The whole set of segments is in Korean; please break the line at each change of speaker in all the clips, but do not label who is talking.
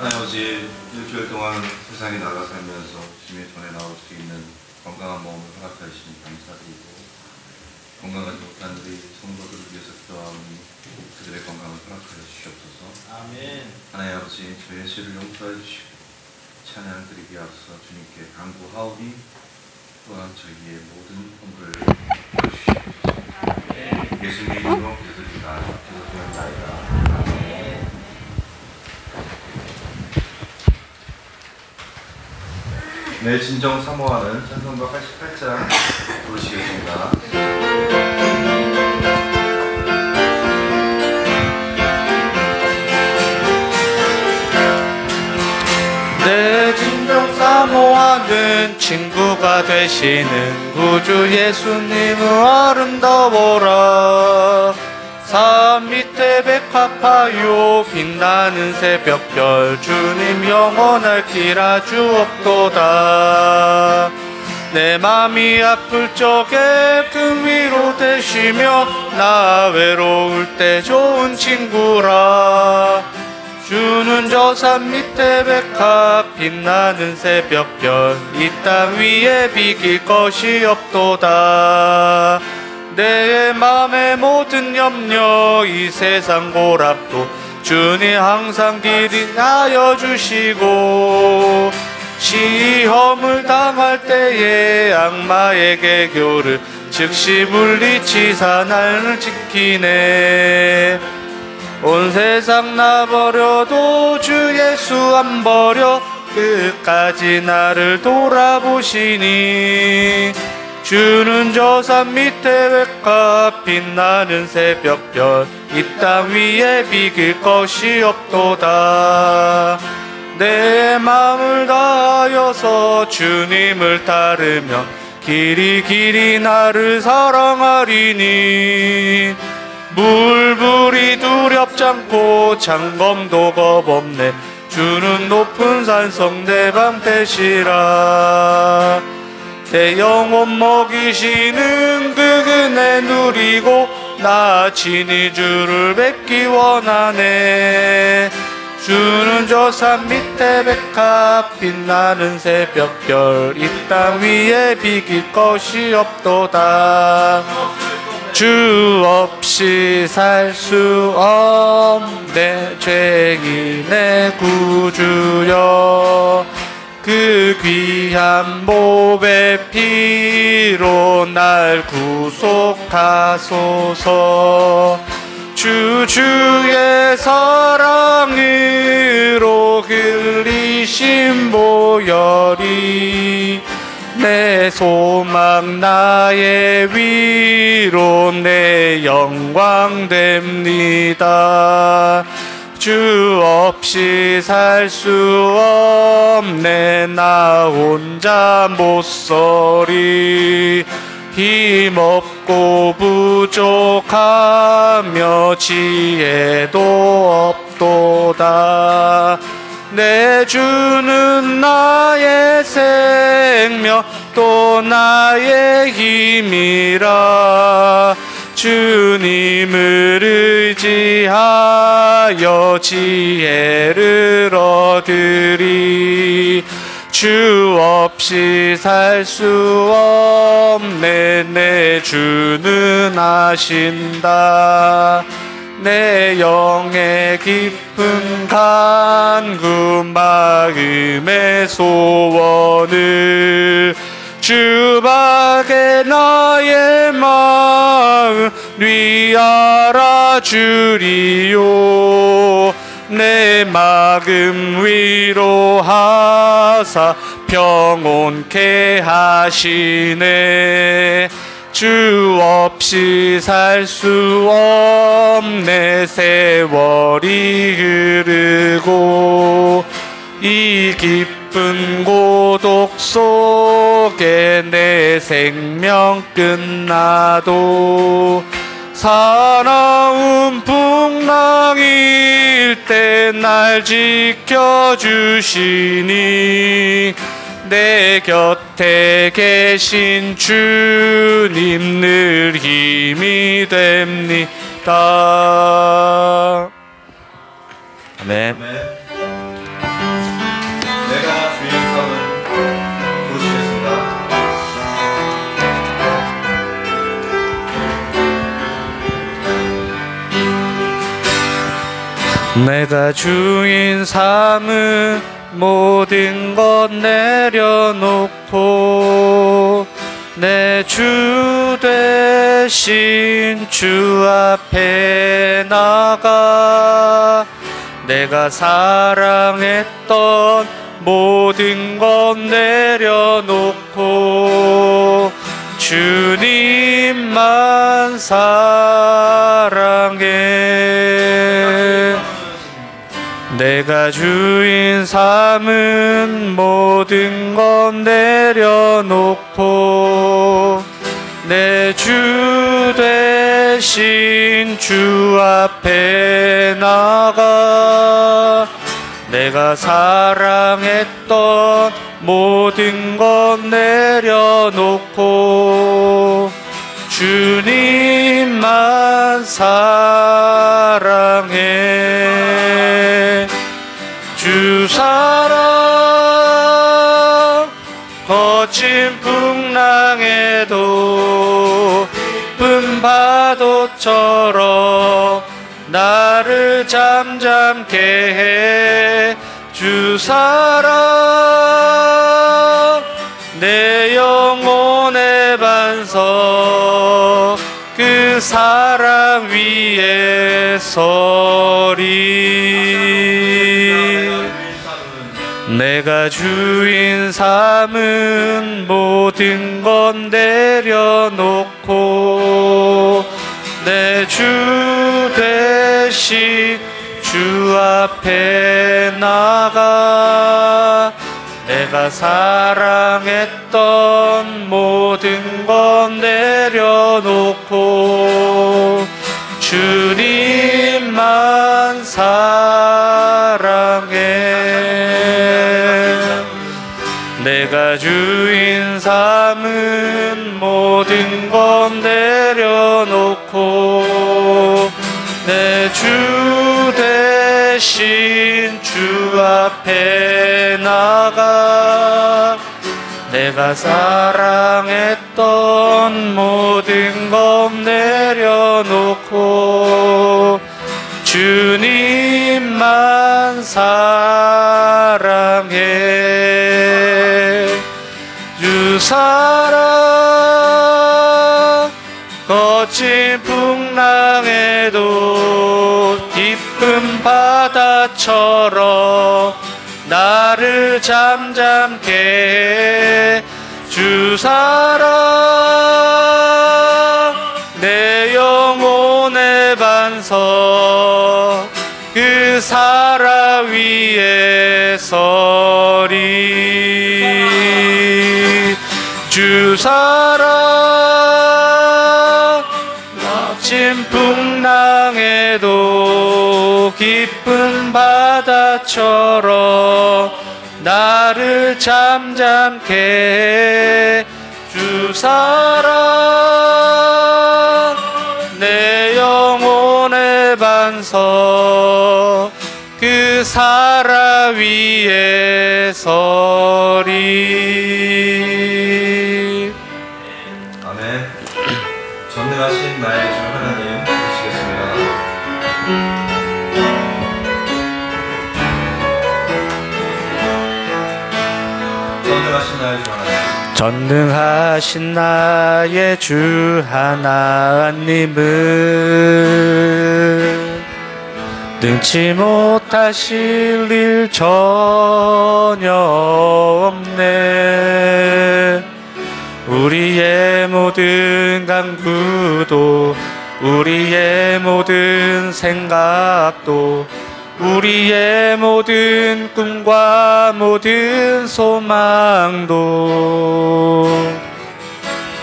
하나님 아버지, 일주일 동안 세상에 나가 살면서 주님의 전에 나올 수 있는 건강한 몸을 허락해 주시니 감사드리고, 건강하지 못한 우리 성도들을 위해서 기도하오니 그들의 건강을 허락하여 주시옵소서. 아멘. 하나님 아버지, 저희의 죄를 용서해 주시고 찬양 드리기 앞서 주님께 간구하오니 또한 저희의 모든 허물을 주시옵소서. 예수님의 이름으로 기도드리다 기도드리옵나이다. 아멘. 네, 진정 사모하는 찬송가 88장 부르시겠습니다.
내 진정 사모하는 친구가 되시는 구주 예수님은 아름다워라. 산 밑에 백합화요 빛나는 새벽별 주님 영원할 길 아주 없도다. 내 맘이 아플 적에 그 위로 되시며 나 외로울 때 좋은 친구라. 주는 저 산 밑에 백합 빛나는 새벽별 이 땅 위에 비길 것이 없도다. 내 맘의 모든 염려 이 세상 고락도 주님 항상 기린하여 주시고, 시험을 당할 때에 악마의 개교를 즉시 물리치사 나를 지키네. 온 세상 나 버려도 주 예수 안 버려 끝까지 나를 돌아보시니, 주는 저 산 밑에 백합 빛나는 새벽별 이 땅 위에 비길 것이 없도다. 내 마음을 다하여서 주님을 따르며 길이 나를 사랑하리니, 물불이 두렵지 않고 장검도 겁없네. 주는 높은 산성 내 방패시라. 내 영혼 먹이시는 그 은혜 누리고 나 친히 주를 뵙기 원하네. 주는 저 산 밑에 백합 빛나는 새벽별 이 땅 위에 비길 것이 없도다. 주 없이 살 수 없네. 죄인의 구주여 그 귀한 몸의 피로 날 구속하소서. 주의 사랑으로 흘리신 보혈이 내 소망 나의 위로 내 영광 됩니다. 주 없이 살 수 없네. 나 혼자 못서리. 힘없고 부족하며 지혜도 없도다. 내 주는 나의 생명 또 나의 힘이라. 주님을 의지하여 지혜를 얻으리. 주 없이 살 수 없네. 내 주는 아신다. 내 영의 깊은 간구 마음의 소원을 주밖에 나의 마음 위 알아주리요. 내 마음 위로하사 평온케 하시네. 주 없이 살 수 없네. 세월이 흐르고 이 깊은 고독 속에 내 생명 끝나도 사나운 풍랑일 때 날 지켜주시니, 내 곁에 계신 주님 늘 힘이 됩니다. 아멘.
내가 주의 성은 부르시겠습니다.
내가 주인 삼은 모든 것 내려놓고 내 주 되신 주 앞에 나가 내가 사랑했던 모든 것 내려놓고 주님만 사랑해. 내가 주인 삼은 모든 것 내려놓고 내 주 되신 주 앞에 나가 내가 사랑했던 모든 것 내려놓고 주님만 사랑해. 주 사랑 거친 풍랑에도 깊은 파도처럼 나를 잠잠케 해. 주 사랑 내 영혼의 반석 그 사랑 위에 서리. 내가 주인 삼은 모든 것 내려놓고 내 주 되신 주 앞에 나가 내가 사랑했던 모든 것 내려놓고 주님만 사랑해. 내가 주인 삼은 모든 것 내려놓고 내 주 대신 주 앞에 나가 내가 사랑했던 모든 것 내려놓고 주님만 사랑해. 주 사랑 거친 풍랑에도 깊은 바다처럼 나를 잠잠케 해. 주 사랑 내 영혼의 반석 그 사랑 위에 서리. 주 사랑 거친 풍랑에도 깊은 바다처럼 나를 잠잠케 해. 주 사랑 내 영혼의 반석 그 사랑 위에 서리.
아멘. 전능하신 나의 주 하나님 되시겠습니다. 전능하신 나의 주 하나님.
전능하신 나의 주 하나님은 능치 못하실 일 전혀 없네. 우리의 모든 간구도 우리의 모든 생각도 우리의 모든 꿈과 모든 소망도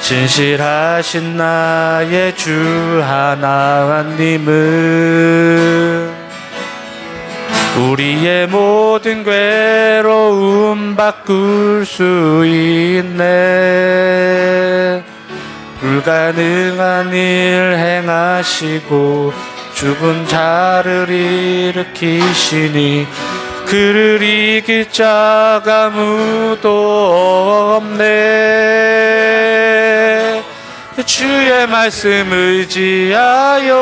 진실하신 나의 주 하나님은 우리의 모든 괴로움 바꿀 수 있네. 불가능한 일 행하시고 죽은 자를 일으키시니 그를 이길 자가 아무도 없네. 주의 말씀 의지하여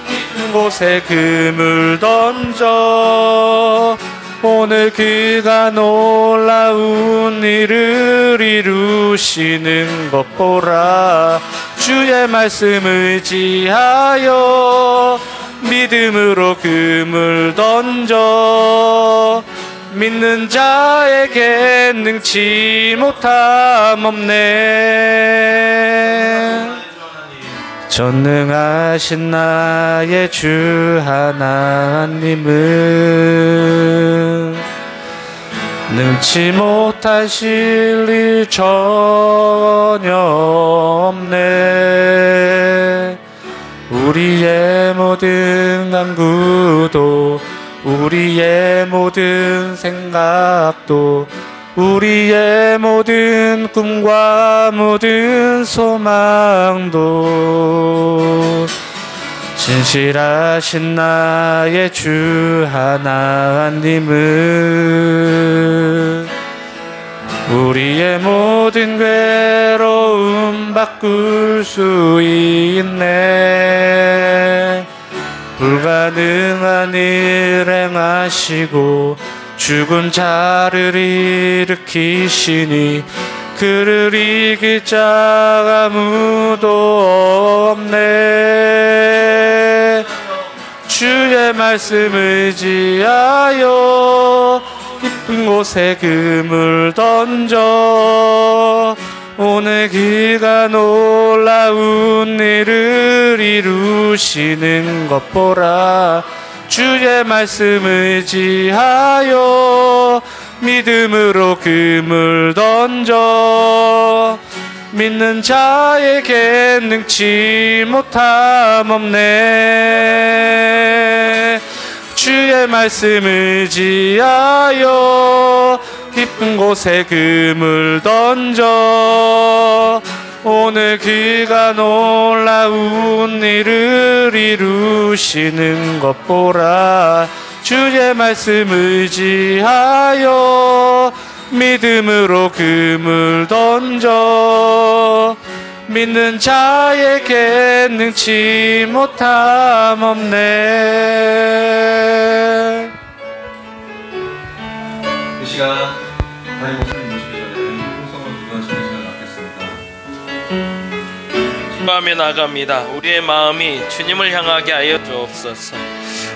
깊은 곳에 금을 던져 오늘 그가 놀라운 일을 이루시는 것 보라. 주의 말씀 의지하여 믿음으로 금을 던져 믿는 자에게 능치 못함 없네. 전능하신 나의 주 하나님은 능치 못하실 일 전혀 없네. 우리의 모든 간구도 우리의 모든 생각도 우리의 모든 꿈과 모든 소망도 진실하신 나의 주 하나님은 우리의 모든 괴로움 바꿀 수 있네. 불가능한 일 행하시고 죽은 자를 일으키시니 그를 이길 자가 아무도 없네. 주의 말씀 의지하여 깊은 곳에 금을 던져 오늘 그가 놀라운 일을 이루시는 것 보라. 주의 말씀 의지하여 믿음으로 금을 던져 믿는 자에게 능치 못함 없네. 주의 말씀 의지하여 깊은 곳에 금을 던져 오늘 그가 놀라운 일을 이루시는 것 보라. 주의 말씀 의지하여 믿음으로 금을 던져 믿는 자에게 능치 못함 없네.
이 시간 담임 목사님 모시기 전에 풍성을 기도하시는 시간 갖겠습니다.
기도하며 나갑니다. 우리의 마음이 주님을 향하게 하여 주옵소서.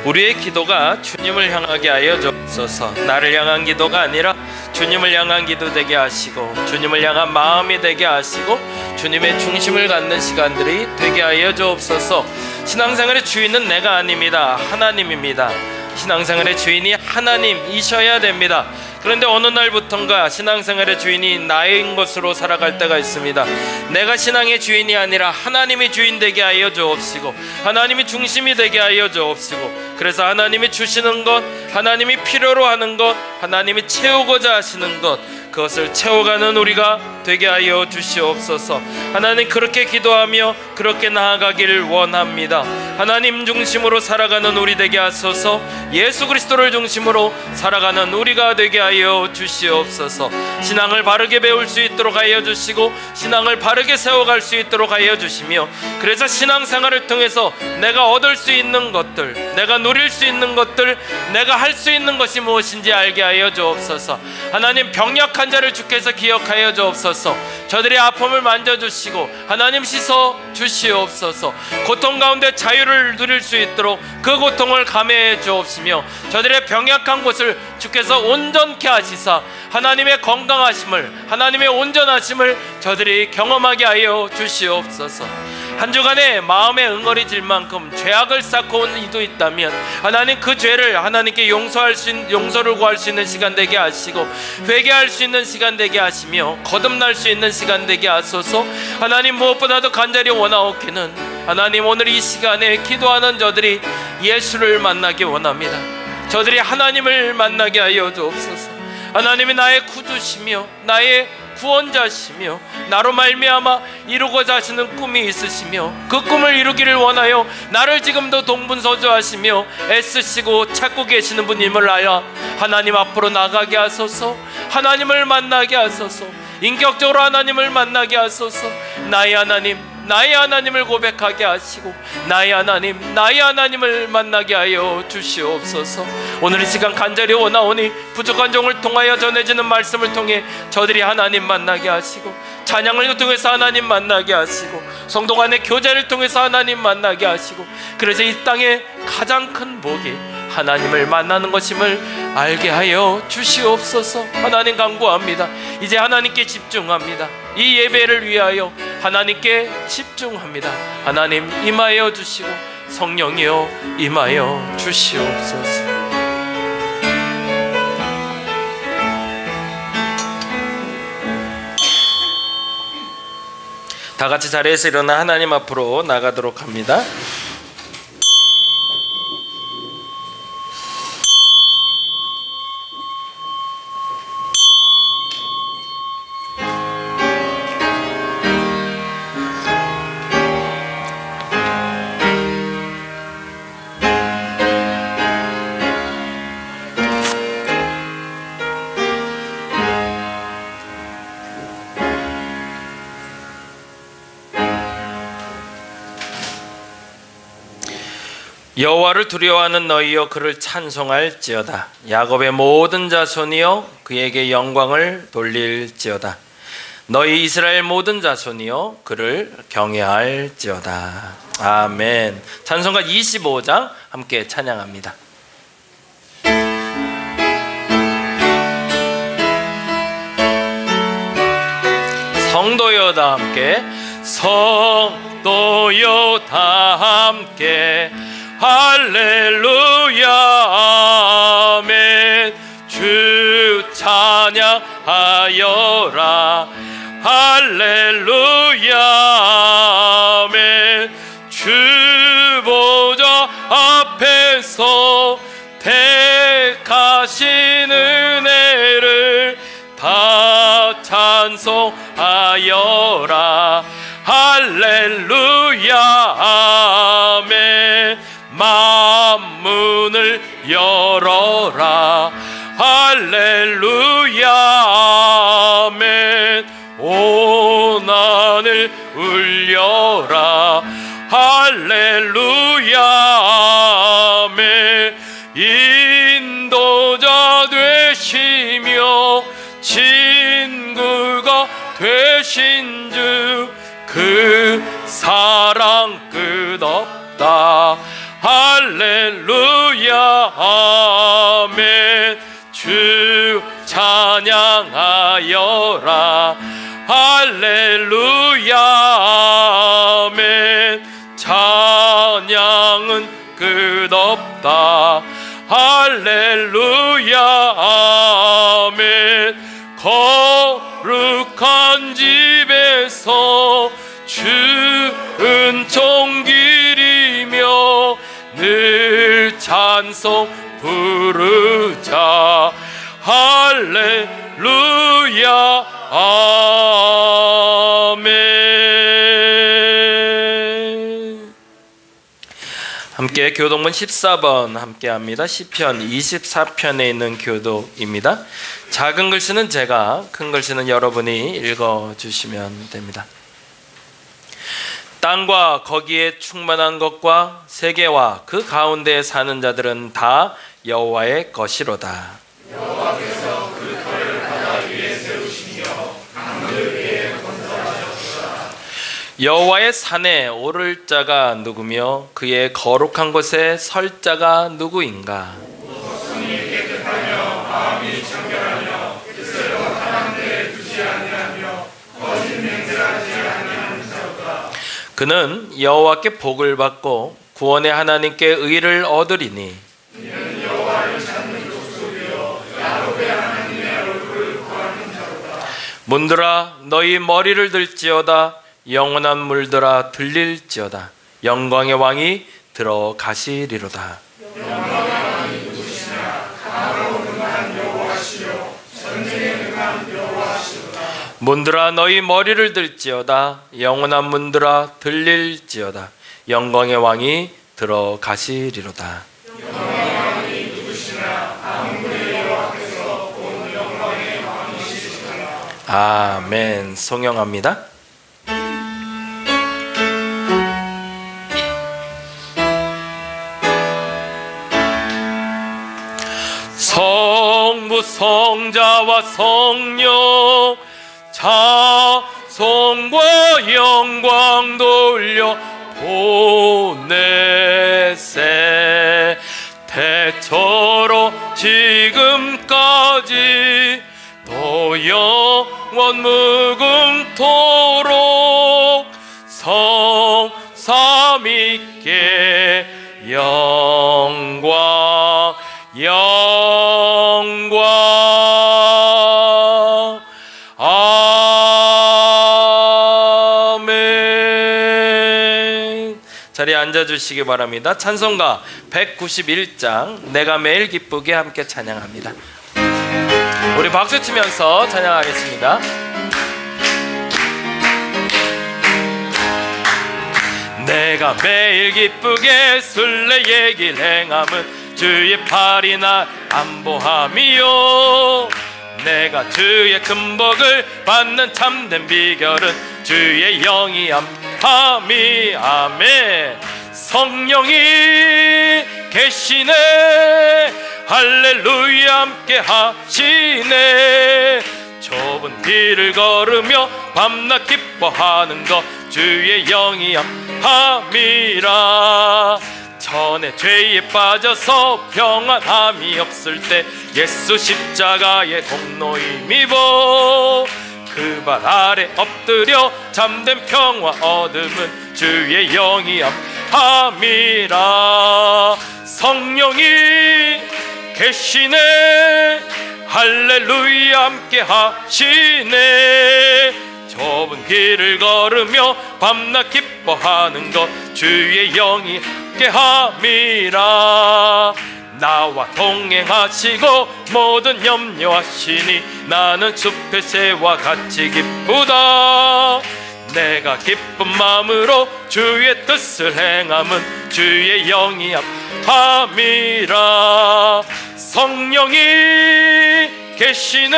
우리의 기도가 주님을 향하게 하여 주옵소서. 나를 향한 기도가 아니라 주님을 향한 기도 되게 하시고 주님을 향한 마음이 되게 하시고 주님의 중심을 갖는 시간들이 되게 하여 주옵소서. 신앙생활의 주인은 내가 아닙니다. 하나님입니다. 신앙생활의 주인이 하나님이셔야 됩니다. 그런데 어느 날부턴가 신앙생활의 주인이 나인 것으로 살아갈 때가 있습니다. 내가 신앙의 주인이 아니라 하나님이 주인 되게 하여 주옵시고 하나님이 중심이 되게 하여 주옵시고 그래서 하나님이 주시는 것, 하나님이 필요로 하는 것, 하나님이 채우고자 하시는 것, 그것을 채워가는 우리가 되게 하여 주시옵소서. 하나님, 그렇게 기도하며 그렇게 나아가길 원합니다. 하나님 중심으로 살아가는 우리 되게 하소서. 예수 그리스도를 중심으로 살아가는 우리가 되게 하여 주시옵소서. 신앙을 바르게 배울 수 있도록 하여 주시고 신앙을 바르게 세워갈 수 있도록 하여 주시며 그래서 신앙생활을 통해서 내가 얻을 수 있는 것들, 내가 누릴 수 있는 것들, 내가 할 수 있는 것이 무엇인지 알게 하여 주옵소서. 하나님, 병약한 자를 주께서 기억하여 주옵소서. 저들의 아픔을 만져주시고 하나님 씻어 주시옵소서. 고통 가운데 자유를 누릴 수 있도록 그 고통을 감해해 주옵시며 저들의 병약한 곳을 주께서 온전케 하시사 하나님의 건강하심을, 하나님의 온전하심을 저들이 경험하게 하여 주시옵소서. 한 주간에 마음에 응어리질 만큼 죄악을 쌓고 온 이도 있다면 하나님, 그 죄를 하나님께 용서를 구할 수 있는 시간 되게 하시고 회개할 수 있는 시간 되게 하시며 거듭날 수 있는 시간 되게 하소서. 하나님, 무엇보다도 간절히 원하옵기는 하나님, 오늘 이 시간에 기도하는 저들이 예수를 만나기 원합니다. 저들이 하나님을 만나게 하여 주옵소서. 하나님이 나의 구주시며 나의 구원자시며 나로 말미암아 이루고자 하시는 꿈이 있으시며 그 꿈을 이루기를 원하여 나를 지금도 동분서주하시며 애쓰시고 찾고 계시는 분임을 알아 하나님 앞으로 나가게 하소서. 하나님을 만나게 하소서. 인격적으로 하나님을 만나게 하소서. 나의 하나님, 나의 하나님을 고백하게 하시고 나의 하나님, 나의 하나님을 만나게 하여 주시옵소서. 오늘 이 시간 간절히 원하오니 부족한 종을 통하여 전해지는 말씀을 통해 저들이 하나님 만나게 하시고 찬양을 통해서 하나님 만나게 하시고 성도 간의 교제를 통해서 하나님 만나게 하시고 그래서 이 땅의 가장 큰 복이 하나님을 만나는 것임을 알게 하여 주시옵소서. 하나님 간구합니다. 이제 하나님께 집중합니다. 이 예배를 위하여 하나님께 집중합니다. 하나님 임하여 주시고 성령이여 임하여 주시옵소서. 다 같이 자리에서 일어나 하나님 앞으로 나가도록 합니다. 여호와를 두려워하는 너희여 그를 찬송할지어다. 야곱의 모든 자손이여 그에게 영광을 돌릴지어다. 너희 이스라엘 모든 자손이여 그를 경외할지어다. 아멘. 찬송가 25장 함께 찬양합니다. 성도여 다 함께, 성도여 다 함께 할렐루야 아멘. 주 찬양하여라 할렐루야 아멘. 주 보좌 앞에서 택하신 은혜를 다 찬송하여라 할렐루야 아멘. 만문을 열어라 할렐루야 아멘. 온 하늘 울려라 할렐루야 아멘. 인도자 되시며 친구가 되신 주 그 사랑 끝없다 할렐루야 아멘. 주 찬양하여라 할렐루야 아멘. 찬양은 끝없다 할렐루야 아멘. 거룩한 집에서 주 은총 기리며 늘 찬송 부르자 할렐루야 아멘. 함께 교동문 14번 함께합니다. 시편 24편에 있는 교도입니다. 작은 글씨는 제가, 큰 글씨는 여러분이 읽어주시면 됩니다. 땅과 거기에 충만한 것과 세계와 그 가운데에 사는 자들은 다 여호와의 것이로다.
여호와께서 그 터를 바다 위에 세우시며 강들 위에 건설하셨도다.
여호와의 산에 오를 자가 누구며 그의 거룩한 곳에 설 자가 누구인가?
손이 깨끗하며 마음이 청결하며 뜻으로 하나님 데 두지 아니하며 거짓 맹세하지 아니하는 자로다.
그는 여호와께 복을 받고 구원의 하나님께 의를 얻으리니
이는 여호와를 찾는 족속이요 야곱의 하나님의 얼굴을 구하는 자로다.
문들아 너희 머리를 들지어다. 영원한 물들아 들릴지어다. 영광의 왕이 들어가시리로다.
영광의 왕이 누구시냐? 강으로 능한 여호와시요 전쟁에 능한 여호와시로다.
문들아 너희 머리를 들지어다. 영원한 문들아 들릴지어다. 영광의 왕이 들어가시리로다. 아멘. 송영합니다. 성부 성자와 성령 자성과 영광 돌려 보내세. 대처로 지금까지 또 영원 무궁토록 성삼위께 영광 영광. 아멘. 자리에 앉아주시기 바랍니다. 찬송가 191장 내가 매일 기쁘게 함께 찬양합니다. 우리 박수 치면서 찬양하겠습니다. 내가 매일 기쁘게 순례의 길 행함은 주의 팔이 날 안보함이요. 내가 주의 큰 복을 받는 참된 비결은 주의 영이 함이. 아멘. 성령이 계시네. 할렐루야 함께 하시네. 좁은 길을 걸으며 밤낮 기뻐하는 것 주의 영이 함이라. 전에 죄에 빠져서 평안함이 없을 때 예수 십자가의 공로 힘입어 그 발 아래 엎드려 잠든 평화 얻음은 주의 영이 함이라. 성령이 계시네. 할렐루야 함께 하시네. 좁은 길을 걸으며 밤낮 기뻐하는 것 주의 영이 함이라. 나와 동행하시고 모든 염려하시니 나는 숲의 새와 같이 기쁘다. 내가 기쁜 마음으로 주의 뜻을 행함은 주의 영이 함이라. 성령이 계시네.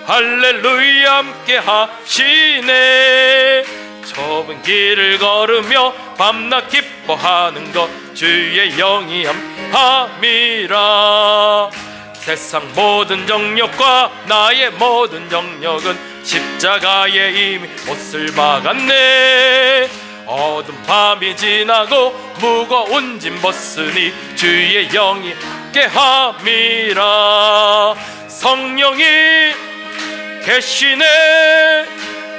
할렐루야 함께 하시네. 좁은 길을 걸으며 밤낮 기뻐하는 것 주의 영이 함이라. 세상 모든 정욕과 나의 모든 정욕은 십자가에 이미 못을 박았네. 어두운 밤이 지나고 무거운 짐 벗으니 주의 영이 함이라. 성령이 계시네.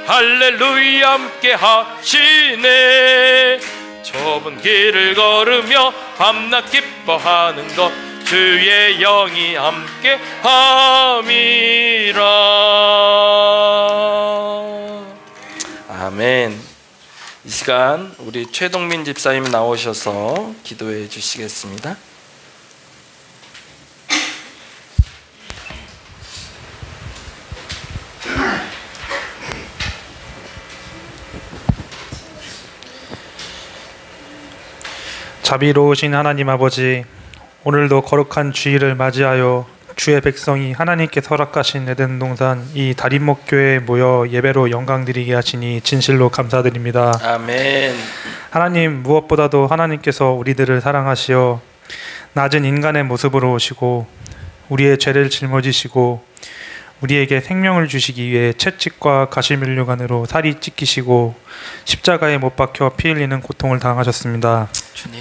할렐루야 함께 하시네. 좁은 길을 걸으며 밤낮 기뻐하는 것 주의 영이 함께 함이라. 아멘. 이 시간 우리 최동민 집사님 나오셔서 기도해 주시겠습니다.
자비로우신 하나님 아버지, 오늘도 거룩한 주일을 맞이하여 주의 백성이 하나님께 허락하신 에덴 동산 이 다림목교회에 모여 예배로 영광드리게 하시니 진실로 감사드립니다.
아멘.
하나님, 무엇보다도 하나님께서 우리들을 사랑하시어 낮은 인간의 모습으로 오시고 우리의 죄를 짊어지시고 우리에게 생명을 주시기 위해 채찍과 가시면류관으로 살이 찢기시고 십자가에 못 박혀 피 흘리는 고통을 당하셨습니다.
주님,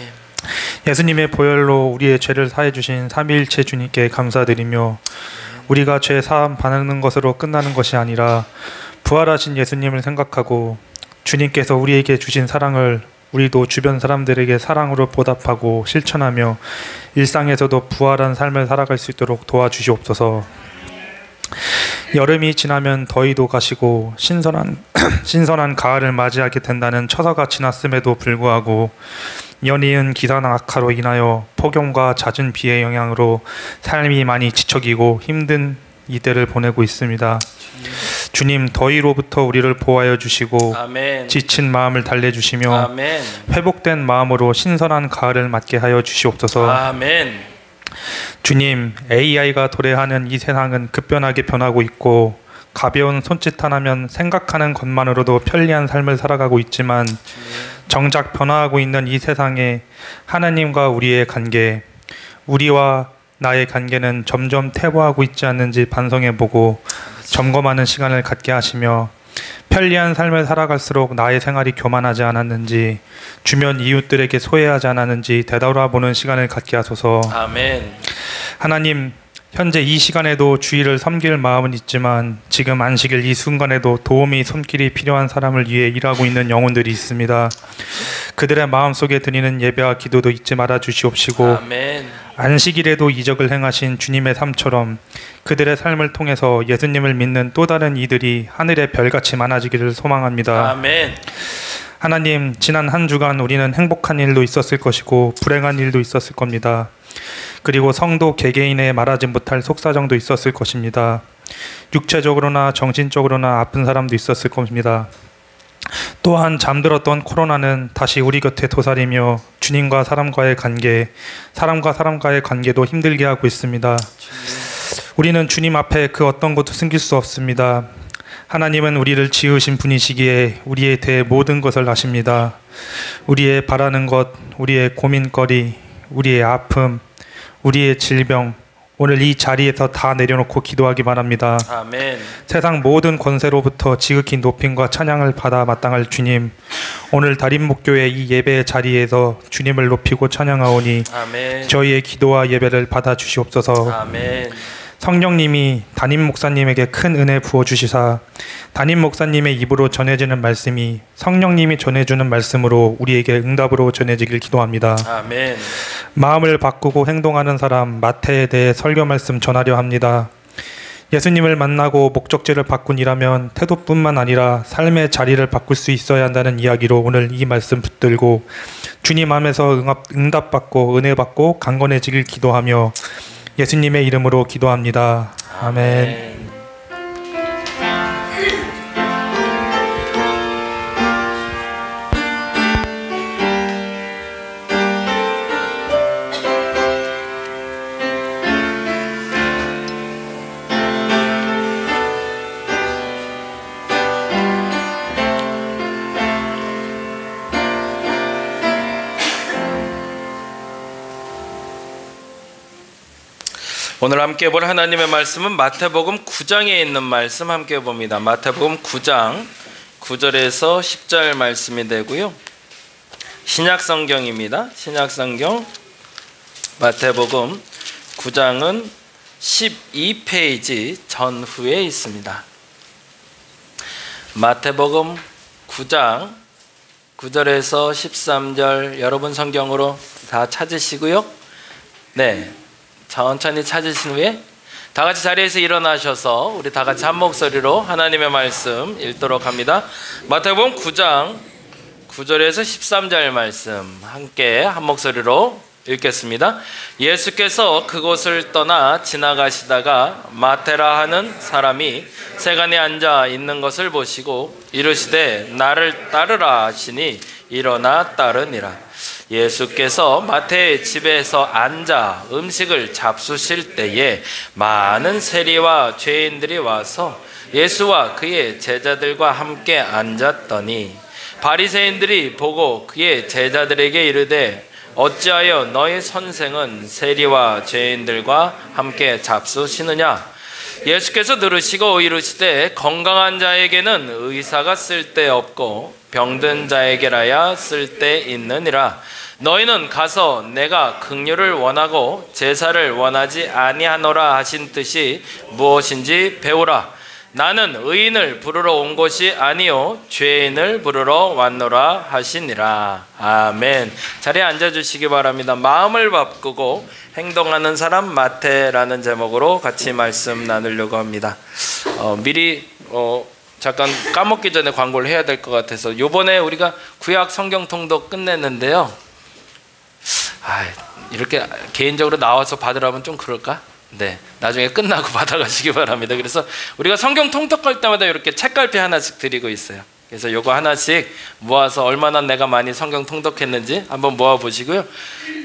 예수님의 보혈로 우리의 죄를 사해 주신 삼위일체 주님께 감사드리며 우리가 죄 사함 받는 것으로 끝나는 것이 아니라 부활하신 예수님을 생각하고 주님께서 우리에게 주신 사랑을 우리도 주변 사람들에게 사랑으로 보답하고 실천하며 일상에서도 부활한 삶을 살아갈 수 있도록 도와주시옵소서. 여름이 지나면 더위도 가시고 신선한 가을을 맞이하게 된다는 처서가 지났음에도 불구하고 연이은 기상 악화로 인하여 폭염과 잦은 비의 영향으로 삶이 많이 지쳐지고 힘든 이때를 보내고 있습니다. 주님, 더위로부터 우리를 보호하여 주시고
아멘.
지친 마음을 달래주시며
아멘.
회복된 마음으로 신선한 가을을 맞게 하여 주시옵소서.
아멘.
주님, AI가 도래하는 이 세상은 급변하게 변하고 있고 가벼운 손짓 하나면 생각하는 것만으로도 편리한 삶을 살아가고 있지만 정작 변화하고 있는 이 세상에 하나님과 우리의 관계, 우리와 나의 관계는 점점 퇴보하고 있지 않는지 반성해보고 점검하는 시간을 갖게 하시며 편리한 삶을 살아갈수록 나의 생활이 교만하지 않았는지 주변 이웃들에게 소외하지 않았는지 되돌아보는 시간을 갖게 하소서.
아멘.
하나님, 현재 이 시간에도 주의를 섬길 마음은 있지만 지금 안식일 이 순간에도 도움이 손길이 필요한 사람을 위해 일하고 있는 영혼들이 있습니다. 그들의 마음속에 드리는 예배와 기도도 잊지 말아 주시옵시고
아멘.
안식일에도 이적을 행하신 주님의 삶처럼 그들의 삶을 통해서 예수님을 믿는 또 다른 이들이 하늘의 별같이 많아지기를 소망합니다.
아멘.
하나님, 지난 한 주간 우리는 행복한 일도 있었을 것이고 불행한 일도 있었을 겁니다. 그리고 성도 개개인의 말하지 못할 속사정도 있었을 것입니다. 육체적으로나 정신적으로나 아픈 사람도 있었을 겁니다. 또한 잠들었던 코로나는 다시 우리 곁에 도사리며 주님과 사람과의 관계, 사람과 사람과의 관계도 힘들게 하고 있습니다. 우리는 주님 앞에 그 어떤 것도 숨길 수 없습니다. 하나님은 우리를 지으신 분이시기에 우리에 대해 모든 것을 아십니다. 우리의 바라는 것, 우리의 고민거리, 우리의 아픔, 우리의 질병, 오늘 이 자리에서 다 내려놓고 기도하기 바랍니다.
아멘.
세상 모든 권세로부터 지극히 높임과 찬양을 받아 마땅할 주님, 오늘 달인목교의 이 예배의 자리에서 주님을 높이고 찬양하오니
아멘.
저희의 기도와 예배를 받아 주시옵소서.
아멘.
성령님이 담임 목사님에게 큰 은혜 부어주시사 담임 목사님의 입으로 전해지는 말씀이 성령님이 전해주는 말씀으로 우리에게 응답으로 전해지길 기도합니다.
아멘.
마음을 바꾸고 행동하는 사람 마태에 대해 설교 말씀 전하려 합니다. 예수님을 만나고 목적지를 바꾼이라면 태도뿐만 아니라 삶의 자리를 바꿀 수 있어야 한다는 이야기로 오늘 이 말씀 붙들고 주님 안에서 응답받고 은혜받고 강건해지길 기도하며 예수님의 이름으로 기도합니다. 아멘.
오늘 함께 볼 하나님의 말씀은 마태복음 9장에 있는 말씀 함께 봅니다. 마태복음 9장 9절에서 10절 말씀이 되고요. 신약성경입니다. 신약성경 마태복음 9장은 12페이지 전후에 있습니다. 마태복음 9장 9절에서 13절 여러분 성경으로 다 찾으시고요. 네. 천천히 찾으신 후에 다 같이 자리에서 일어나셔서 우리 다 같이 한 목소리로 하나님의 말씀 읽도록 합니다. 마태복음 9장 9절에서 13절 말씀 함께 한 목소리로 읽겠습니다. 예수께서 그곳을 떠나 지나가시다가 마테라 하는 사람이 세간에 앉아 있는 것을 보시고 이르시되 나를 따르라 하시니 일어나 따르니라. 예수께서 마태의 집에서 앉아 음식을 잡수실 때에 많은 세리와 죄인들이 와서 예수와 그의 제자들과 함께 앉았더니 바리새인들이 보고 그의 제자들에게 이르되 어찌하여 너희 선생은 세리와 죄인들과 함께 잡수시느냐? 예수께서 들으시고 이르시되 건강한 자에게는 의사가 쓸데없고 병든 자에게라야 쓸데있느니라. 너희는 가서 내가 긍휼을 원하고 제사를 원하지 아니하노라 하신 뜻이 무엇인지 배우라. 나는 의인을 부르러 온 것이 아니요 죄인을 부르러 왔노라 하시니라. 아멘. 자리에 앉아주시기 바랍니다. 마음을 바꾸고 행동하는 사람 마태라는 제목으로 같이 말씀 나누려고 합니다. 미리 잠깐 까먹기 전에 광고를 해야 될 것 같아서 요번에 우리가 구약 성경 통독 끝냈는데요. 이렇게 개인적으로 나와서 받으라면 좀 그럴까? 네, 나중에 끝나고 받아가시기 바랍니다. 그래서 우리가 성경 통독할 때마다 이렇게 책갈피 하나씩 드리고 있어요. 그래서 요거 하나씩 모아서 얼마나 내가 많이 성경 통독했는지 한번 모아 보시고요.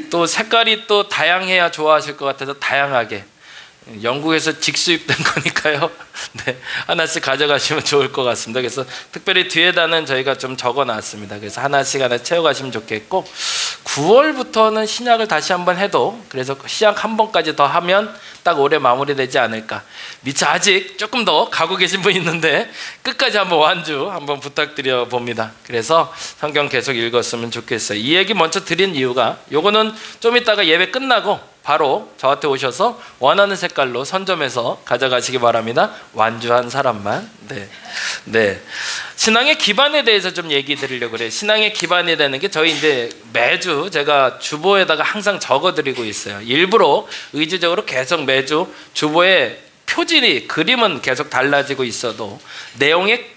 또 색깔이 또 다양해야 좋아하실 것 같아서 다양하게, 영국에서 직수입된 거니까요. 네, 하나씩 가져가시면 좋을 것 같습니다. 그래서 특별히 뒤에다는 저희가 좀 적어놨습니다. 그래서 하나씩 채워가시면 좋겠고, 9월부터는 신약을 다시 한번 해도, 그래서 신약 한 번까지 더 하면 딱 올해 마무리되지 않을까. 미처 아직 조금 더 가고 계신 분 있는데 끝까지 한번 완주 한번 부탁드려 봅니다. 그래서 성경 계속 읽었으면 좋겠어요. 이 얘기 먼저 드린 이유가, 요거는 좀 이따가 예배 끝나고 바로 저한테 오셔서 원하는 색깔로 선점해서 가져가시기 바랍니다. 완주한 사람만. 네. 신앙의 기반에 대해서 좀 얘기 드리려고 그래요. 신앙의 기반이 되는 게, 저희 이제 매주 제가 주보에다가 항상 적어드리고 있어요. 일부러 의지적으로 계속 매주 주보에 표지리, 그림은 계속 달라지고 있어도 내용에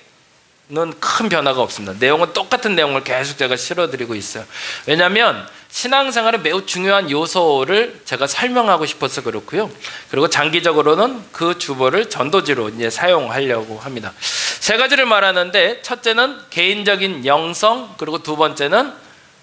큰 변화가 없습니다. 내용은 똑같은 내용을 계속 제가 실어드리고 있어요. 왜냐하면 신앙생활의 매우 중요한 요소를 제가 설명하고 싶어서 그렇고요. 그리고 장기적으로는 그 주보를 전도지로 이제 사용하려고 합니다. 세 가지를 말하는데, 첫째는 개인적인 영성, 그리고 두 번째는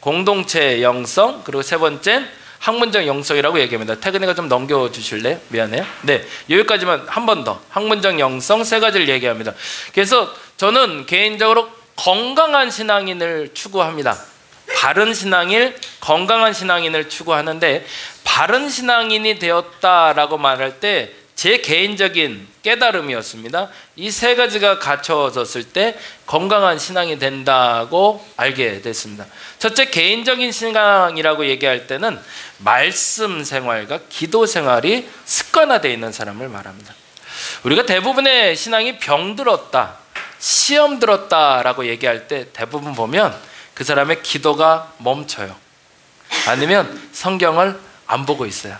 공동체 영성, 그리고 세 번째는 학문적 영성이라고 얘기합니다. 태근이가 좀 넘겨주실래요? 미안해요. 네, 여기까지만 한 번 더. 학문적 영성 세 가지를 얘기합니다. 그래서 저는 개인적으로 건강한 신앙인을 추구합니다. 바른 신앙인, 건강한 신앙인을 추구하는데, 바른 신앙인이 되었다라고 말할 때 제 개인적인 깨달음이었습니다. 이 세 가지가 갖춰졌을 때 건강한 신앙이 된다고 알게 됐습니다. 첫째, 개인적인 신앙이라고 얘기할 때는 말씀 생활과 기도 생활이 습관화되어 있는 사람을 말합니다. 우리가 대부분의 신앙이 병들었다, 시험 들었다라고 얘기할 때 대부분 보면 그 사람의 기도가 멈춰요. 아니면 성경을 안 보고 있어요.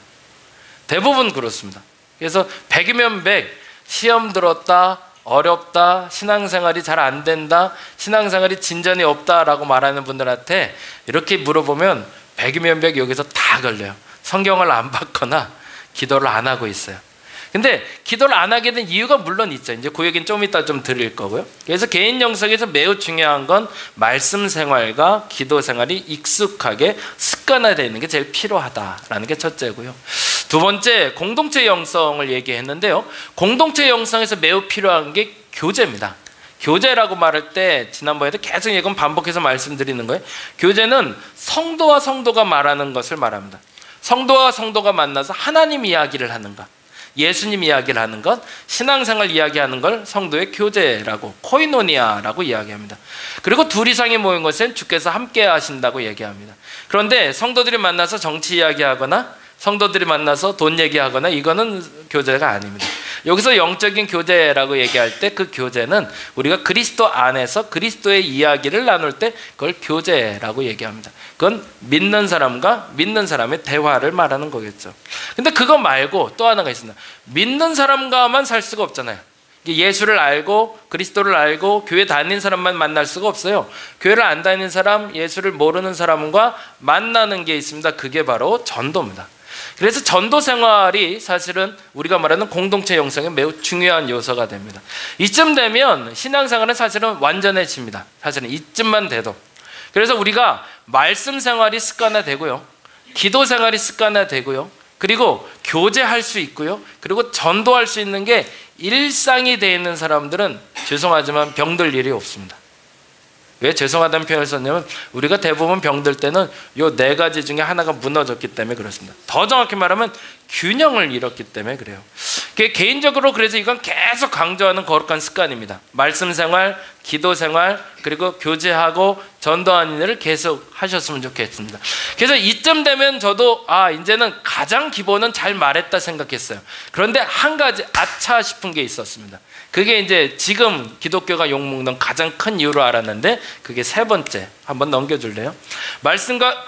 대부분 그렇습니다. 그래서 100이면 100, 시험 들었다, 어렵다, 신앙생활이 잘 안 된다, 신앙생활이 진전이 없다라고 말하는 분들한테 이렇게 물어보면 100이면 100 여기서 다 걸려요. 성경을 안 받거나 기도를 안 하고 있어요. 근데 기도를 안 하게 된 이유가 물론 있죠. 이제 그 얘기는 좀 이따 좀 드릴 거고요. 그래서 개인 영성에서 매우 중요한 건 말씀 생활과 기도 생활이 익숙하게 습관화되어 있는 게 제일 필요하다라는 게 첫째고요. 두 번째, 공동체 영성을 얘기했는데요. 공동체 영성에서 매우 필요한 게 교제입니다. 교제라고 말할 때 지난번에도 계속 이건 반복해서 말씀드리는 거예요. 교제는 성도와 성도가 말하는 것을 말합니다. 성도와 성도가 만나서 하나님 이야기를 하는가, 예수님 이야기를 하는 것, 신앙생활 이야기하는 걸 성도의 교제라고, 코이노니아라고 이야기합니다. 그리고 둘 이상이 모인 것은 주께서 함께 하신다고 얘기합니다. 그런데 성도들이 만나서 정치 이야기하거나 성도들이 만나서 돈 얘기하거나 이거는 교제가 아닙니다. 여기서 영적인 교제라고 얘기할 때 그 교제는 우리가 그리스도 안에서 그리스도의 이야기를 나눌 때 그걸 교제라고 얘기합니다. 그건 믿는 사람과 믿는 사람의 대화를 말하는 거겠죠. 근데 그거 말고 또 하나가 있습니다. 믿는 사람과만 살 수가 없잖아요. 예수를 알고 그리스도를 알고 교회 다니는 사람만 만날 수가 없어요. 교회를 안 다니는 사람, 예수를 모르는 사람과 만나는 게 있습니다. 그게 바로 전도입니다. 그래서 전도 생활이 사실은 우리가 말하는 공동체 영성의 매우 중요한 요소가 됩니다. 이쯤 되면 신앙생활은 사실은 완전해집니다. 사실은 이쯤만 돼도. 그래서 우리가 말씀 생활이 습관화되고요, 기도 생활이 습관화되고요, 그리고 교제할 수 있고요, 그리고 전도할 수 있는 게 일상이 되어 있는 사람들은 죄송하지만 병들 일이 없습니다. 왜 죄송하다는 표현을 썼냐면 우리가 대부분 병들 때는 요 네 가지 중에 하나가 무너졌기 때문에 그렇습니다. 더 정확히 말하면 균형을 잃었기 때문에 그래요. 개인적으로 그래서 이건 계속 강조하는 거룩한 습관입니다. 말씀 생활, 기도 생활, 그리고 교제하고 전도하는 일을 계속 하셨으면 좋겠습니다. 그래서 이쯤 되면 저도 이제는 가장 기본은 잘 말했다 생각했어요. 그런데 한 가지 아차 싶은 게 있었습니다. 그게 이제 지금 기독교가 욕먹는 가장 큰 이유로 알았는데 그게 세 번째, 한번 넘겨줄래요? 말씀과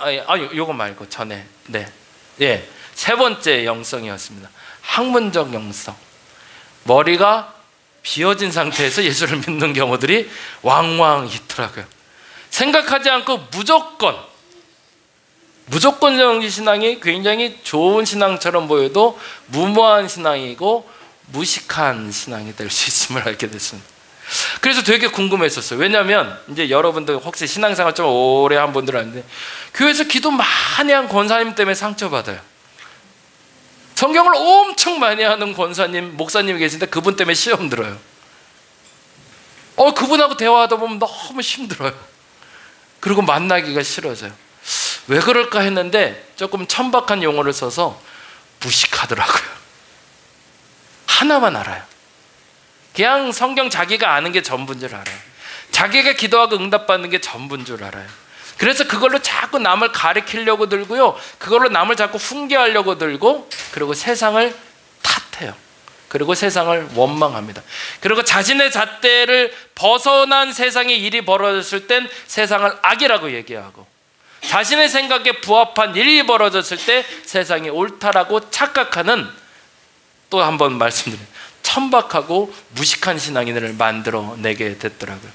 요거 말고 전에 세 번째 영성이었습니다. 학문적 영성. 머리가 비어진 상태에서 예수를 믿는 경우들이 왕왕 있더라고요. 생각하지 않고 무조건 무조건적 신앙이 굉장히 좋은 신앙처럼 보여도 무모한 신앙이고 무식한 신앙이 될 수 있음을 알게 됐습니다. 그래서 되게 궁금했었어요. 왜냐하면 이제 여러분들 혹시 신앙생활 좀 오래 한 분들 아는데 교회에서 기도 많이 한 권사님 때문에 상처받아요. 성경을 엄청 많이 하는 권사님, 목사님이 계신데 그분 때문에 시험 들어요. 그분하고 대화하다 보면 너무 힘들어요. 그리고 만나기가 싫어져요. 왜 그럴까 했는데 조금 천박한 용어를 써서 무식하더라고요. 하나만 알아요. 그냥 성경 자기가 아는 게 전부인 줄 알아요. 자기가 기도하고 응답받는 게 전부인 줄 알아요. 그래서 그걸로 자꾸 남을 가리키려고 들고요, 그걸로 남을 자꾸 훈계하려고 들고, 그리고 세상을 탓해요. 그리고 세상을 원망합니다. 그리고 자신의 잣대를 벗어난 세상에 일이 벌어졌을 땐 세상을 악이라고 얘기하고, 자신의 생각에 부합한 일이 벌어졌을 때 세상이 옳다라고 착각하는, 또 한 번 말씀드려요, 천박하고 무식한 신앙인을 만들어내게 됐더라고요.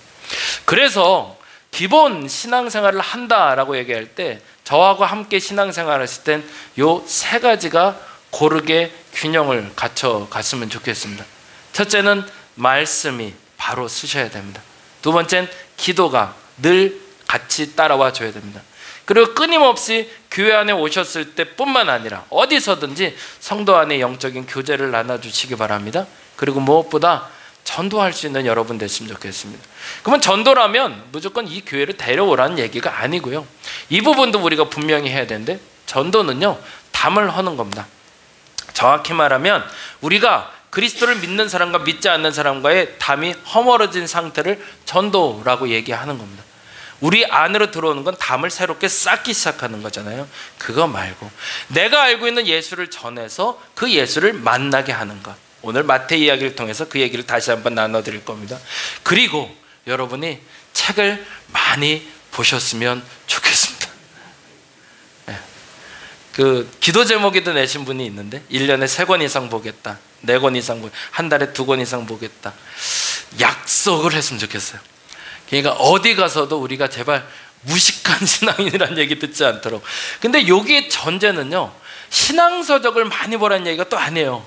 그래서 기본 신앙생활을 한다라고 얘기할 때 저하고 함께 신앙생활을 했을 땐 요 세 가지가 고르게 균형을 갖춰 갔으면 좋겠습니다. 첫째는 말씀이 바로 쓰셔야 됩니다. 두 번째는 기도가 늘 같이 따라와 줘야 됩니다. 그리고 끊임없이 교회 안에 오셨을 때뿐만 아니라 어디서든지 성도 안에 영적인 교제를 나눠주시기 바랍니다. 그리고 무엇보다 전도할 수 있는 여러분 됐으면 좋겠습니다. 그러면 전도라면 무조건 이 교회를 데려오라는 얘기가 아니고요, 이 부분도 우리가 분명히 해야 되는데, 전도는요 담을 허는 겁니다. 정확히 말하면 우리가 그리스도를 믿는 사람과 믿지 않는 사람과의 담이 허물어진 상태를 전도라고 얘기하는 겁니다. 우리 안으로 들어오는 건 담을 새롭게 쌓기 시작하는 거잖아요. 그거 말고 내가 알고 있는 예수를 전해서 그 예수를 만나게 하는 것, 오늘 마태이 이야기를 통해서 그 얘기를 다시 한번 나눠드릴 겁니다. 그리고 여러분이 책을 많이 보셨으면 좋겠습니다. 그 기도 제목에도 내신 분이 있는데 1년에 3권 이상 보겠다, 4권 이상 보겠다, 한 달에 2권 이상 보겠다, 약속을 했으면 좋겠어요. 그러니까 어디 가서도 우리가 제발 무식한 신앙인이라는 얘기 듣지 않도록. 근데 여기에 전제는요, 신앙서적을 많이 보라는 얘기가 또 아니에요.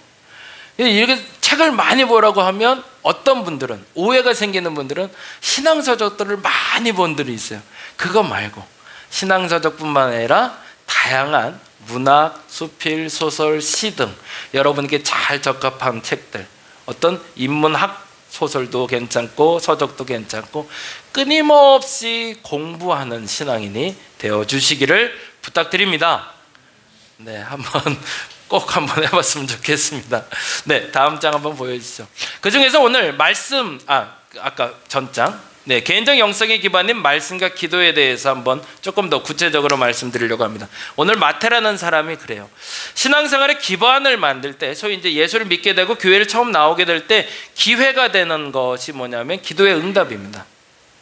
이렇게 책을 많이 보라고 하면 어떤 분들은, 오해가 생기는 분들은 신앙서적들을 많이 본 분들이 있어요. 그거 말고 신앙서적뿐만 아니라 다양한 문학, 수필, 소설, 시 등 여러분에게 잘 적합한 책들, 어떤 인문학 소설도 괜찮고 서적도 괜찮고 끊임없이 공부하는 신앙인이 되어주시기를 부탁드립니다. 네, 꼭 한번 해봤으면 좋겠습니다. 네, 다음 장 한번 보여주시죠. 그 중에서 오늘 말씀, 아까 전장, 네, 개인적 영성에 기반인 말씀과 기도에 대해서 한번 조금 더 구체적으로 말씀드리려고 합니다. 오늘 마태라는 사람이 그래요. 신앙생활의 기반을 만들 때, 소위 이제 예수를 믿게 되고 교회를 처음 나오게 될 때 기회가 되는 것이 뭐냐면 기도의 응답입니다.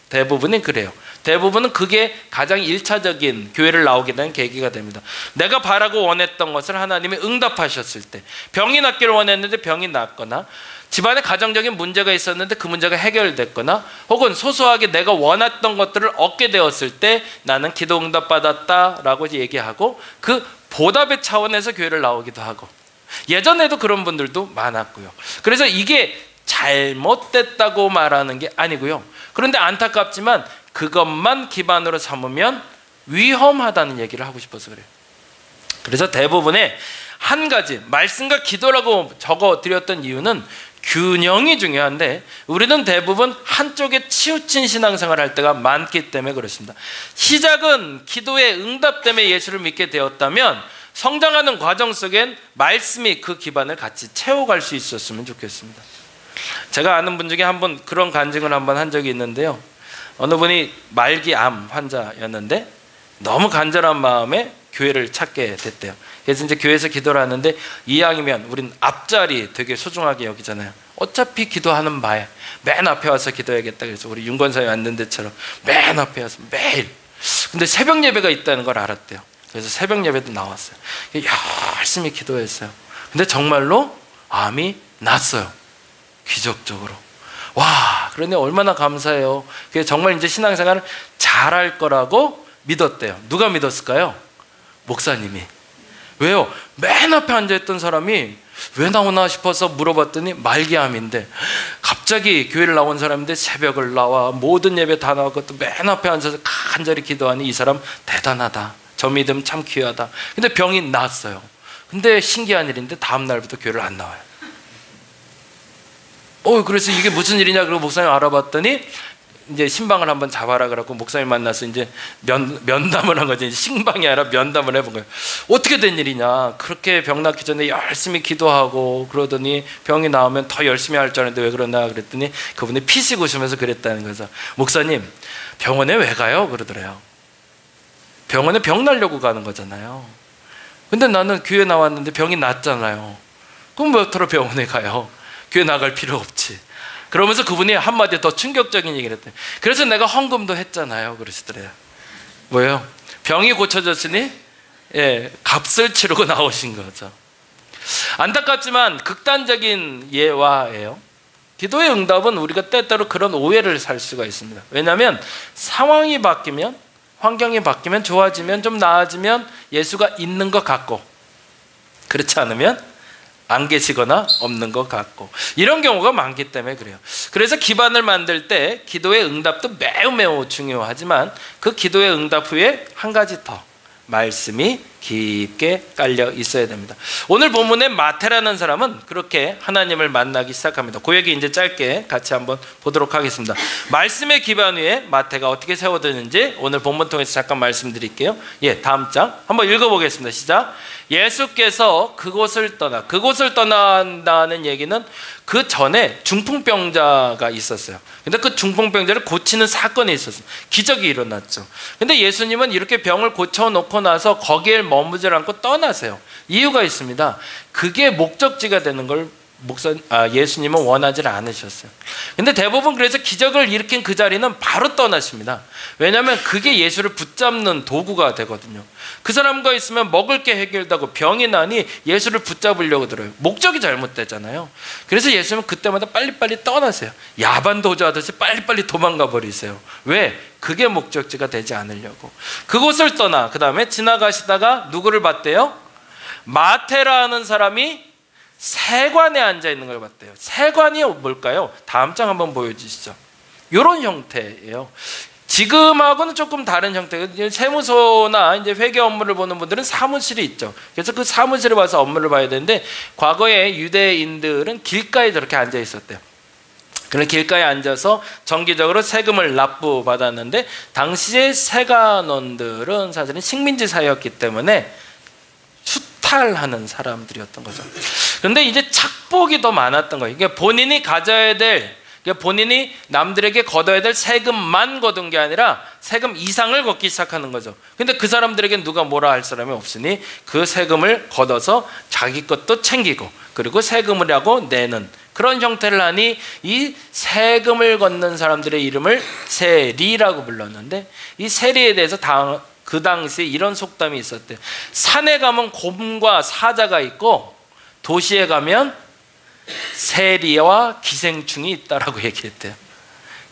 대부분이 그래요. 대부분은 그게 가장 1차적인 교회를 나오게 된 계기가 됩니다. 내가 바라고 원했던 것을 하나님이 응답하셨을 때, 병이 낫기를 원했는데 병이 낫거나, 집안에 가정적인 문제가 있었는데 그 문제가 해결됐거나, 혹은 소소하게 내가 원했던 것들을 얻게 되었을 때 나는 기도 응답 받았다라고 얘기하고, 그 보답의 차원에서 교회를 나오기도 하고, 예전에도 그런 분들도 많았고요. 그래서 이게 잘못됐다고 말하는 게 아니고요, 그런데 안타깝지만 그것만 기반으로 삼으면 위험하다는 얘기를 하고 싶어서 그래요. 그래서 대부분의 한 가지, 말씀과 기도라고 적어드렸던 이유는 균형이 중요한데, 우리는 대부분 한쪽에 치우친 신앙생활을 할 때가 많기 때문에 그렇습니다. 시작은 기도의 응답 때문에 예수를 믿게 되었다면 성장하는 과정 속엔 말씀이 그 기반을 같이 채워갈 수 있었으면 좋겠습니다. 제가 아는 분 중에 한 분 그런 간증을 한번 한 적이 있는데요, 어느 분이 말기 암 환자였는데 너무 간절한 마음에 교회를 찾게 됐대요. 그래서 이제 교회에서 기도를 하는데, 이왕이면 우린 앞자리 되게 소중하게 여기잖아요. 어차피 기도하는 바에 맨 앞에 와서 기도해야겠다. 그래서 우리 윤건사에 앉는 데처럼 맨 앞에 와서 매일. 근데 새벽 예배가 있다는 걸 알았대요. 그래서 새벽 예배도 나왔어요. 열심히 기도했어요. 근데 정말로 암이 났어요. 기적적으로. 와, 그런데 얼마나 감사해요. 그래서 정말 이제 신앙생활을 잘할 거라고 믿었대요. 누가 믿었을까요? 목사님이. 왜요? 맨 앞에 앉아있던 사람이 왜 나오나 싶어서 물어봤더니 말기암인데, 갑자기 교회를 나온 사람인데 새벽을 나와 모든 예배 다 나왔고 또 맨 앞에 앉아서 간절히 기도하니 이 사람 대단하다, 저 믿음 참 귀하다. 근데 병이 나았어요. 근데 신기한 일인데 다음 날부터 교회를 안 나와요. 그래서 이게 무슨 일이냐 그러고 목사님 알아봤더니 이제 신방을 한번 잡아라 그러고 목사님 만나서 이제 면담을 한 거지. 신방이 아니라 면담을 해본 거예요. 어떻게 된 일이냐, 그렇게 병 낫기 전에 열심히 기도하고 그러더니 병이 나오면 더 열심히 할 줄 알았는데 왜 그러나 그랬더니 그분이 피식웃으면서 그랬다는 거죠. 목사님, 병원에 왜 가요? 그러더래요. 병원에 병 나려고 가는 거잖아요. 근데 나는 교회 나왔는데 병이 낫잖아요. 그럼 왜 어떻게 병원에 가요? 교회 나갈 필요 없지. 그러면서 그분이 한마디 더 충격적인 얘기를 했대요. 그래서 내가 헌금도 했잖아요. 그러시더래요. 뭐예요? 병이 고쳐졌으니 값을 치르고 나오신 거죠. 안타깝지만 극단적인 예화예요. 기도의 응답은 우리가 때때로 그런 오해를 살 수가 있습니다. 왜냐하면 상황이 바뀌면, 환경이 바뀌면, 좋아지면, 좀 나아지면 예수가 있는 것 같고, 그렇지 않으면 안 계시거나 없는 것 같고, 이런 경우가 많기 때문에 그래요. 그래서 기반을 만들 때 기도의 응답도 매우 중요하지만 그 기도의 응답 후에 한 가지 더 말씀이 깊게 깔려 있어야 됩니다. 오늘 본문의 마태라는 사람은 그렇게 하나님을 만나기 시작합니다. 그 얘기 이제 짧게 같이 한번 보도록 하겠습니다. 말씀의 기반 위에 마태가 어떻게 세워드는지 오늘 본문 통해서 잠깐 말씀드릴게요. 다음 장 한번 읽어보겠습니다. 시작. 예수께서 그곳을 떠난다는 얘기는 그 전에 중풍병자가 있었어요. 근데 그 중풍병자를 고치는 사건이 있었어요. 기적이 일어났죠. 근데 예수님은 이렇게 병을 고쳐놓고 나서 거기에 머무지 않고 떠나세요. 이유가 있습니다. 그게 목적지가 되는 걸 예수님은 원하지 않으셨어요. 근데 대부분 그래서 기적을 일으킨 그 자리는 바로 떠나십니다. 왜냐하면 그게 예수를 붙잡는 도구가 되거든요. 그 사람과 있으면 먹을 게 해결되고 병이 나니 예수를 붙잡으려고 들어요. 목적이 잘못되잖아요. 그래서 예수님은 그때마다 빨리빨리 떠나세요. 야반도주 하듯이 빨리빨리 도망가 버리세요. 왜? 그게 목적지가 되지 않으려고. 그곳을 떠나 그 다음에 지나가시다가 누구를 봤대요? 마태라는 사람이 세관에 앉아있는 걸 봤대요. 세관이 뭘까요? 다음 장 한번 보여주시죠. 이런 형태예요. 지금하고는 조금 다른 형태예요. 세무서나 이제 회계 업무를 보는 분들은 사무실이 있죠. 그래서 그 사무실에 와서 업무를 봐야 되는데, 과거에 유대인들은 길가에 저렇게 앉아 있었대요. 그런 길가에 앉아서 정기적으로 세금을 납부받았는데, 당시의 세관원들은 사실은 식민지 사회였기 때문에 수탈하는 사람들이었던 거죠. 그런데 이제 착복이 더 많았던 거예요. 이게 본인이 가져야 될, 본인이 남들에게 걷어야 될 세금만 거둔 게 아니라 세금 이상을 걷기 시작하는 거죠. 근데 그 사람들에게 누가 뭐라 할 사람이 없으니 그 세금을 걷어서 자기 것도 챙기고, 그리고 세금이라고 내는 그런 형태를 하니 이 세금을 걷는 사람들의 이름을 세리라고 불렀는데, 이 세리에 대해서 그 당시에 이런 속담이 있었대요. 산에 가면 곰과 사자가 있고 도시에 가면 세리와 기생충이 있다라고 얘기했대요.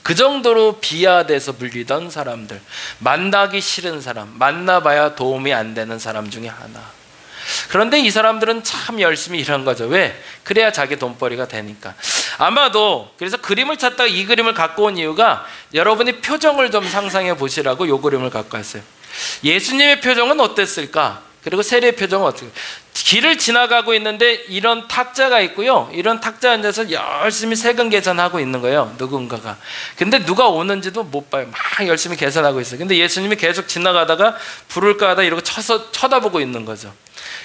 그 정도로 비하돼서 불리던 사람들, 만나기 싫은 사람, 만나봐야 도움이 안 되는 사람 중에 하나. 그런데 이 사람들은 참 열심히 일한 거죠. 왜? 그래야 자기 돈벌이가 되니까. 아마도 그래서 그림을 찾다가 이 그림을 갖고 온 이유가, 여러분이 표정을 좀 상상해 보시라고 이 그림을 갖고 왔어요. 예수님의 표정은 어땠을까? 그리고 세리의 표정은 어떻게? 길을 지나가고 있는데 이런 탁자가 있고요. 이런 탁자에 앉아서 열심히 세금 계산하고 있는 거예요. 누군가가. 근데 누가 오는지도 못 봐요. 막 열심히 계산하고 있어요. 근데 예수님이 계속 지나가다가 부를까 하다 이러고 쳐다보고 있는 거죠.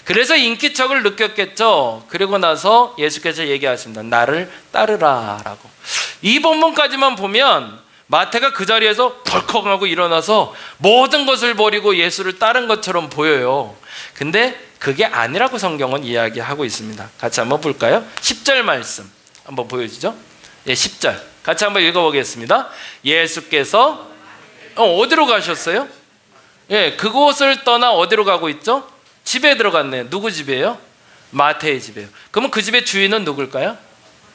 그래서 인기척을 느꼈겠죠. 그리고 나서 예수께서 얘기하십니다. 나를 따르라 라고. 이 본문까지만 보면 마태가 그 자리에서 덜컥하고 일어나서 모든 것을 버리고 예수를 따른 것처럼 보여요. 근데 그게 아니라고 성경은 이야기하고 있습니다. 같이 한번 볼까요? 10절 말씀 한번 보여주죠. 10절 같이 한번 읽어보겠습니다. 예수께서 어디로 가셨어요? 그곳을 떠나 어디로 가고 있죠? 집에 들어갔네요. 누구 집이에요? 마태의 집이에요. 그러면 그 집의 주인은 누굴까요?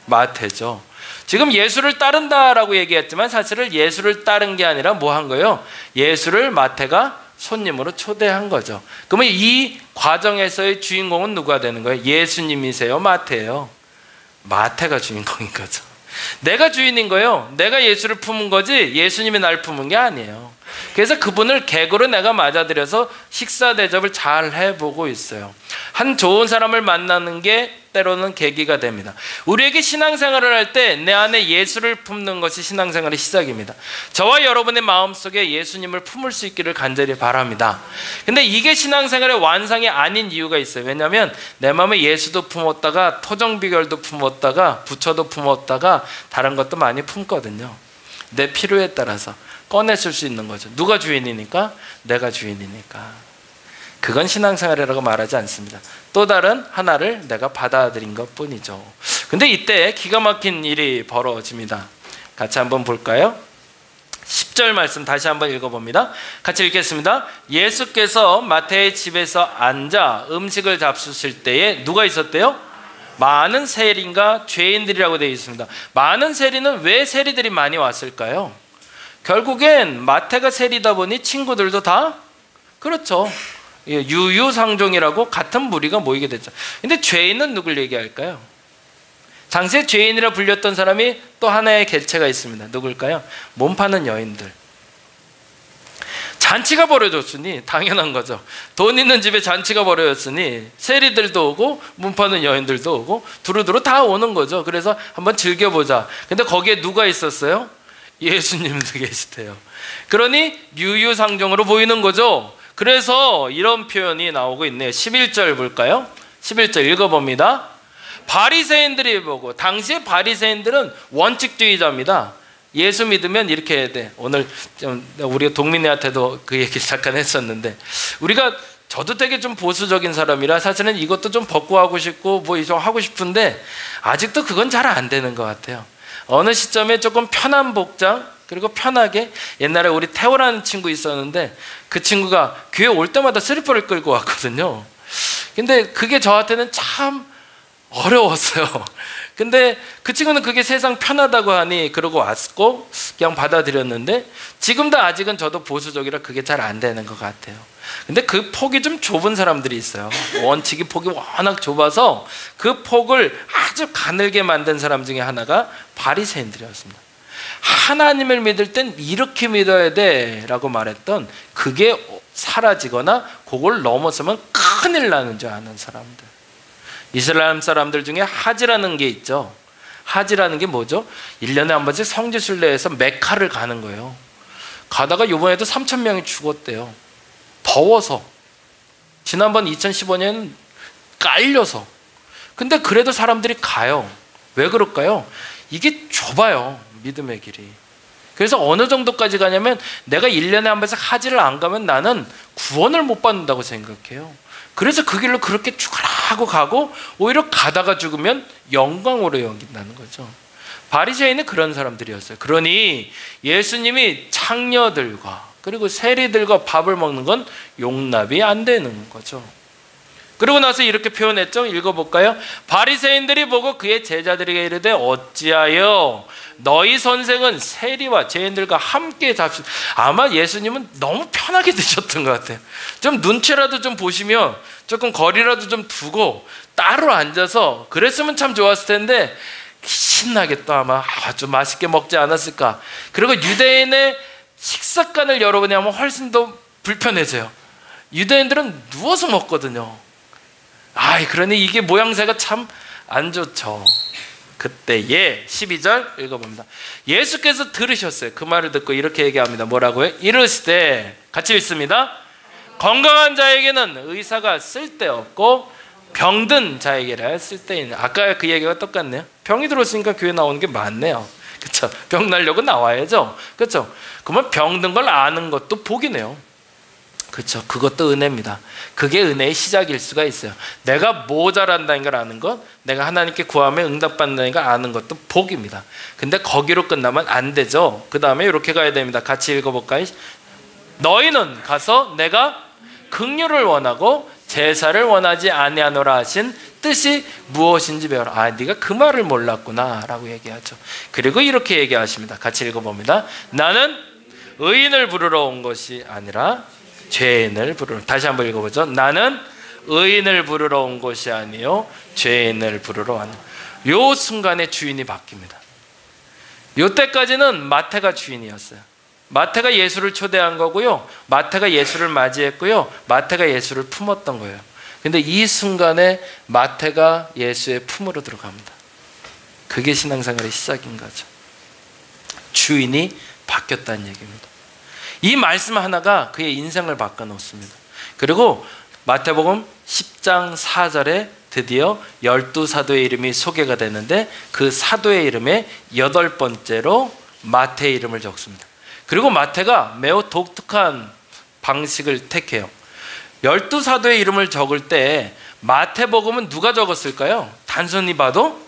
마태죠. 지금 예수를 따른다라고 얘기했지만 사실은 예수를 따른 게 아니라 뭐 한 거예요? 예수를 마태가 손님으로 초대한 거죠. 그러면 이 과정에서의 주인공은 누가 되는 거예요? 예수님이세요? 마태예요? 마태가 주인공인 거죠. 내가 주인인 거예요. 내가 예수를 품은 거지 예수님이 날 품은 게 아니에요. 그래서 그분을 객으로 내가 맞아들여서 식사 대접을 잘 해보고 있어요. 한 좋은 사람을 만나는 게 때로는 계기가 됩니다. 우리에게 신앙생활을 할 때 내 안에 예수를 품는 것이 신앙생활의 시작입니다. 저와 여러분의 마음속에 예수님을 품을 수 있기를 간절히 바랍니다. 근데 이게 신앙생활의 완성이 아닌 이유가 있어요. 왜냐하면 내 마음에 예수도 품었다가 토정비결도 품었다가 부처도 품었다가 다른 것도 많이 품거든요. 내 필요에 따라서 꺼냈을 수 있는 거죠. 누가 주인이니까? 내가 주인이니까. 그건 신앙생활이라고 말하지 않습니다. 또 다른 하나를 내가 받아들인 것뿐이죠. 근데 이때 기가 막힌 일이 벌어집니다. 같이 한번 볼까요? 10절 말씀 다시 한번 읽어봅니다. 같이 읽겠습니다. 예수께서 마태의 집에서 앉아 음식을 잡수실 때에 누가 있었대요? 많은 세리인가 죄인들이라고 되어 있습니다. 많은 세리는 왜 세리들이 많이 왔을까요? 결국엔 마태가 세리다 보니 친구들도 다 그렇죠. 유유상종이라고 같은 무리가 모이게 됐죠. 근데 죄인은 누굴 얘기할까요? 당시에 죄인이라 불렸던 사람이 또 하나의 객체가 있습니다. 누굴까요? 몸 파는 여인들. 잔치가 벌어졌으니 당연한 거죠. 돈 있는 집에 잔치가 벌어졌으니 세리들도 오고 몸 파는 여인들도 오고 두루두루 다 오는 거죠. 그래서 한번 즐겨보자. 근데 거기에 누가 있었어요? 예수님도 계시대요. 그러니 유유상종으로 보이는 거죠. 그래서 이런 표현이 나오고 있네요. 11절 볼까요? 11절 읽어봅니다. 바리새인들이 보고, 당시에 바리새인들은 원칙주의자입니다. 예수 믿으면 이렇게 해야 돼. 오늘 좀 우리가 동민이한테도 그 얘기 잠깐 했었는데, 우리가 저도 되게 좀 보수적인 사람이라 사실은 이것도 좀 벗고 하고 싶고 뭐 좀 하고 싶은데 아직도 그건 잘 안 되는 것 같아요. 어느 시점에 조금 편한 복장, 그리고 편하게, 옛날에 우리 태호라는 친구 있었는데 그 친구가 교회 올 때마다 슬리퍼를 끌고 왔거든요. 근데 그게 저한테는 참 어려웠어요. 근데 그 친구는 그게 세상 편하다고 하니 그러고 왔고 그냥 받아들였는데, 지금도 아직은 저도 보수적이라 그게 잘 안 되는 것 같아요. 근데 그 폭이 좀 좁은 사람들이 있어요. 원칙이 폭이 워낙 좁아서 그 폭을 아주 가늘게 만든 사람 중에 하나가 바리새인들이었습니다. 하나님을 믿을 땐 이렇게 믿어야 돼 라고 말했던, 그게 사라지거나 그걸 넘어서면 큰일 나는 줄 아는 사람들. 이슬람 사람들 중에 하지라는 게 있죠. 하지라는 게 뭐죠? 1년에 한 번씩 성지순례해서 메카를 가는 거예요. 가다가 이번에도 3,000명이 죽었대요. 더워서. 지난번 2015년 깔려서. 근데 그래도 사람들이 가요. 왜 그럴까요? 이게 좁아요, 믿음의 길이. 그래서 어느 정도까지 가냐면, 내가 1년에 한 번씩 하지를 안 가면 나는 구원을 못 받는다고 생각해요. 그래서 그 길로 그렇게 죽어라 하고 가고, 오히려 가다가 죽으면 영광으로 여긴다는 거죠. 바리새인은 그런 사람들이었어요. 그러니 예수님이 창녀들과 그리고 세리들과 밥을 먹는 건 용납이 안 되는 거죠. 그러고 나서 이렇게 표현했죠. 읽어볼까요? 바리새인들이 보고 그의 제자들에게 이르되 어찌하여 너희 선생은 세리와 죄인들과 함께 잡수. 아마 예수님은 너무 편하게 드셨던 것 같아요. 좀 눈치라도 좀 보시면 조금 거리라도 좀 두고 따로 앉아서 그랬으면 참 좋았을 텐데, 신나게 또 아마 아주 맛있게 먹지 않았을까. 그리고 유대인의 식사간을 여러분이 하면 훨씬 더 불편해져요. 유대인들은 누워서 먹거든요. 그러니 이게 모양새가 참 안 좋죠. 그때에 12절 읽어봅니다. 예수께서 들으셨어요. 그 말을 듣고 이렇게 얘기합니다. 뭐라고요? 이르시되, 같이 읽습니다. 건강한 자에게는 의사가 쓸데없고 병든 자에게라 쓸데있는. 아까 그 얘기가 똑같네요. 병이 들었으니까 교회 나오는 게 맞네요. 그렇죠? 병 나려고 나와야죠. 그렇죠? 그러면 병든 걸 아는 것도 복이네요. 그렇죠? 그것도 은혜입니다. 그게 은혜의 시작일 수가 있어요. 내가 모자란다는 걸 아는 것, 내가 하나님께 구하면 응답받는다는 걸 아는 것도 복입니다. 근데 거기로 끝나면 안 되죠. 그 다음에 이렇게 가야 됩니다. 같이 읽어볼까요? 너희는 가서 내가 긍휼을 원하고 제사를 원하지 아니하노라 하신 뜻이 무엇인지 배워라. 네가 그 말을 몰랐구나 라고 얘기하죠. 그리고 이렇게 얘기하십니다. 같이 읽어봅니다. 나는 의인을 부르러 온 것이 아니라 죄인을 부르러. 다시 한번 읽어보죠. 나는 의인을 부르러 온 것이 아니요 죄인을 부르러 왔노라. 요 순간에 주인이 바뀝니다. 요 때까지는 마태가 주인이었어요. 마태가 예수를 초대한 거고요, 마태가 예수를 맞이했고요, 마태가 예수를 품었던 거예요. 근데 이 순간에 마태가 예수의 품으로 들어갑니다. 그게 신앙생활의 시작인 거죠. 주인이 바뀌었다는 얘기입니다. 이 말씀 하나가 그의 인생을 바꿔놓습니다. 그리고 마태복음 10장 4절에 드디어 12사도의 이름이 소개가 되는데 그 사도의 이름에 8번째로 마태의 이름을 적습니다. 그리고 마태가 매우 독특한 방식을 택해요. 12사도의 이름을 적을 때 마태복음은 누가 적었을까요? 단순히 봐도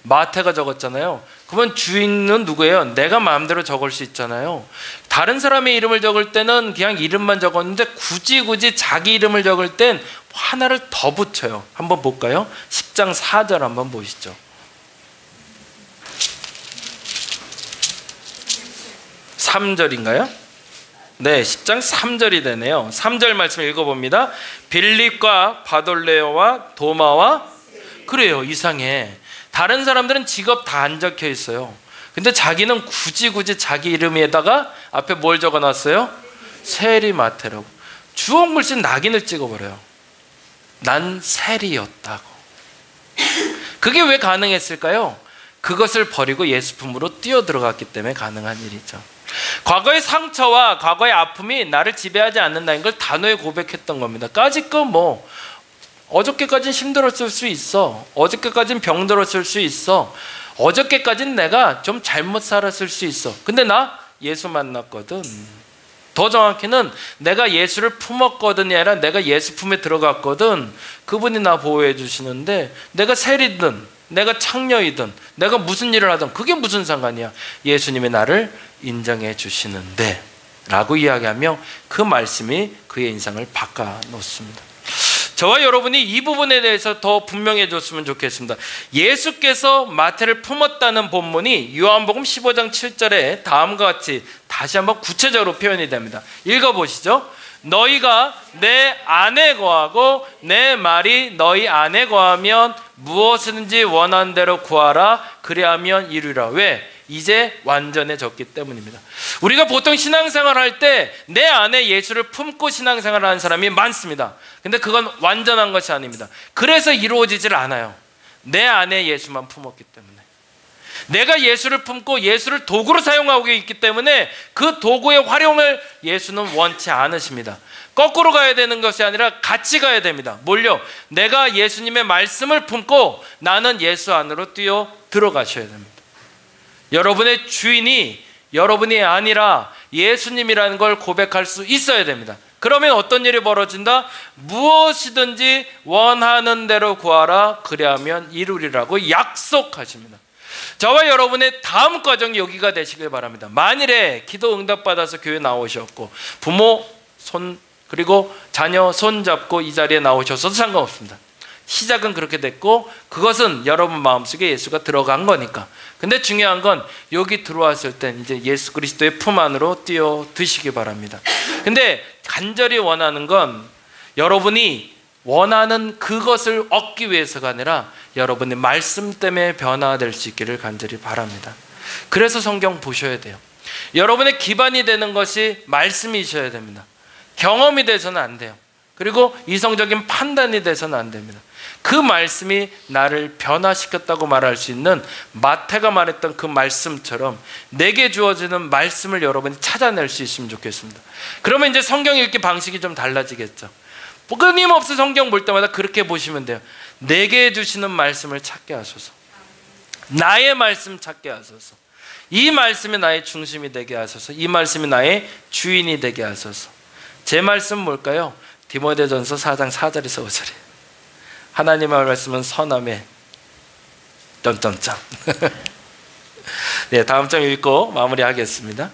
마태가 적었잖아요. 그러면 주인은 누구예요? 내가 마음대로 적을 수 있잖아요. 다른 사람의 이름을 적을 때는 그냥 이름만 적었는데 굳이 자기 이름을 적을 땐 하나를 더 붙여요. 한번 볼까요? 10장 4절 한번 보시죠. 3절인가요? 네, 10장 3절이 되네요. 3절 말씀 읽어봅니다. 빌립과 바돌레오와 도마와, 그래요, 이상해. 다른 사람들은 직업 다 안 적혀 있어요. 근데 자기는 굳이 자기 이름에다가 앞에 뭘 적어놨어요? 세리마태라고. 주어 물씬 낙인을 찍어버려요. 난 세리였다고. 그게 왜 가능했을까요? 그것을 버리고 예수 품으로 뛰어들어갔기 때문에 가능한 일이죠. 과거의 상처와 과거의 아픔이 나를 지배하지 않는다는 걸 단호히 고백했던 겁니다. 까짓거 뭐 어저께까진 힘들었을 수 있어, 어저께까진 병들었을 수 있어, 어저께까진 내가 좀 잘못 살았을 수 있어. 근데 나 예수 만났거든. 더 정확히는 내가 예수를 품었거든이 아니라 내가 예수 품에 들어갔거든. 그분이 나 보호해 주시는데 내가 세리든 내가 창녀이든 내가 무슨 일을 하든 그게 무슨 상관이야. 예수님이 나를 인정해 주시는데 라고 이야기하며 그 말씀이 그의 인생을 바꿔놓습니다. 저와 여러분이 이 부분에 대해서 더 분명해졌으면 좋겠습니다. 예수께서 마태를 품었다는 본문이 요한복음 15장 7절에 다음과 같이 다시 한번 구체적으로 표현이 됩니다. 읽어보시죠. 너희가 내 안에 거하고 내 말이 너희 안에 거하면 무엇이든지 원하는 대로 구하라. 그리하면 이루리라. 왜? 이제 완전해졌기 때문입니다. 우리가 보통 신앙생활 할 때 내 안에 예수를 품고 신앙생활을 하는 사람이 많습니다. 근데 그건 완전한 것이 아닙니다. 그래서 이루어지질 않아요. 내 안에 예수만 품었기 때문에. 내가 예수를 품고 예수를 도구로 사용하고 있기 때문에 그 도구의 활용을 예수는 원치 않으십니다. 거꾸로 가야 되는 것이 아니라 같이 가야 됩니다. 뭘요? 내가 예수님의 말씀을 품고 나는 예수 안으로 뛰어 들어가셔야 됩니다. 여러분의 주인이 여러분이 아니라 예수님이라는 걸 고백할 수 있어야 됩니다. 그러면 어떤 일이 벌어진다? 무엇이든지 원하는 대로 구하라. 그리하면 이루리라고 약속하십니다. 저와 여러분의 다음 과정이 여기가 되시길 바랍니다. 만일에 기도 응답받아서 교회 나오셨고 부모 손 그리고 자녀 손 잡고 이 자리에 나오셔서도 상관없습니다. 시작은 그렇게 됐고 그것은 여러분 마음속에 예수가 들어간 거니까. 근데 중요한 건 여기 들어왔을 땐 이제 예수 그리스도의 품 안으로 뛰어드시기 바랍니다. 근데 간절히 원하는 건 여러분이 원하는 그것을 얻기 위해서가 아니라 여러분의 말씀 때문에 변화될 수 있기를 간절히 바랍니다. 그래서 성경 보셔야 돼요. 여러분의 기반이 되는 것이 말씀이셔야 됩니다. 경험이 돼서는 안 돼요. 그리고 이성적인 판단이 돼서는 안 됩니다. 그 말씀이 나를 변화시켰다고 말할 수 있는 마태가 말했던 그 말씀처럼 내게 주어지는 말씀을 여러분이 찾아낼 수 있으면 좋겠습니다. 그러면 이제 성경 읽기 방식이 좀 달라지겠죠. 끊임없이 성경 볼 때마다 그렇게 보시면 돼요. 내게 주시는 말씀을 찾게 하소서. 나의 말씀 찾게 하소서. 이 말씀이 나의 중심이 되게 하소서. 이 말씀이 나의 주인이 되게 하소서. 제 말씀 뭘까요? 디모데전서 4장 4절에서 5절이에요. 하나님의 말씀은 선함에 점점점. 네, 다음 장 읽고 마무리하겠습니다.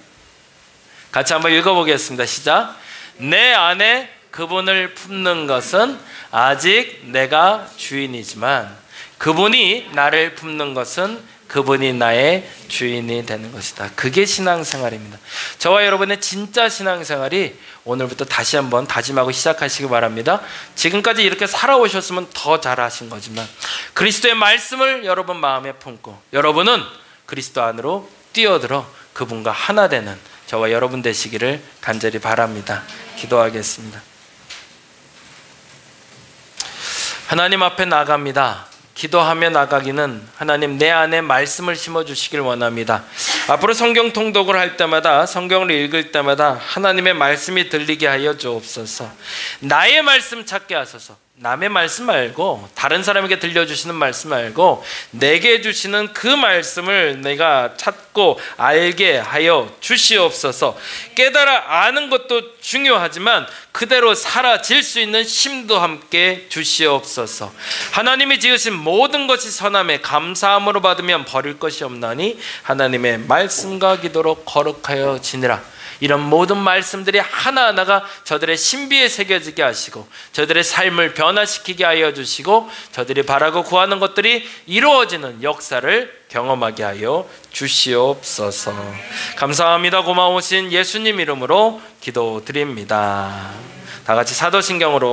같이 한번 읽어보겠습니다. 시작. 내 안에 그분을 품는 것은 아직 내가 주인이지만 그분이 나를 품는 것은 그분이 나의 주인이 되는 것이다. 그게 신앙생활입니다. 저와 여러분의 진짜 신앙생활이 오늘부터 다시 한번 다짐하고 시작하시기 바랍니다. 지금까지 이렇게 살아오셨으면 더 잘하신 거지만 그리스도의 말씀을 여러분 마음에 품고 여러분은 그리스도 안으로 뛰어들어 그분과 하나 되는 저와 여러분 되시기를 간절히 바랍니다. 기도하겠습니다. 하나님 앞에 나갑니다. 기도하며 나가기는 하나님 내 안에 말씀을 심어주시길 원합니다. 앞으로 성경 통독을 할 때마다 성경을 읽을 때마다 하나님의 말씀이 들리게 하여 주옵소서. 나의 말씀 찾게 하소서. 남의 말씀 말고 다른 사람에게 들려주시는 말씀 말고 내게 주시는 그 말씀을 내가 찾고 알게 하여 주시옵소서. 깨달아 아는 것도 중요하지만 그대로 사라질 수 있는 힘도 함께 주시옵소서. 하나님이 지으신 모든 것이 선함에 감사함으로 받으면 버릴 것이 없나니 하나님의 말씀과 기도로 거룩하여 지니라. 이런 모든 말씀들이 하나하나가 저들의 신비에 새겨지게 하시고 저들의 삶을 변화시키게 하여 주시고 저들이 바라고 구하는 것들이 이루어지는 역사를 경험하게 하여 주시옵소서. 감사합니다. 고마우신 예수님 이름으로 기도드립니다. 다 같이 사도신경으로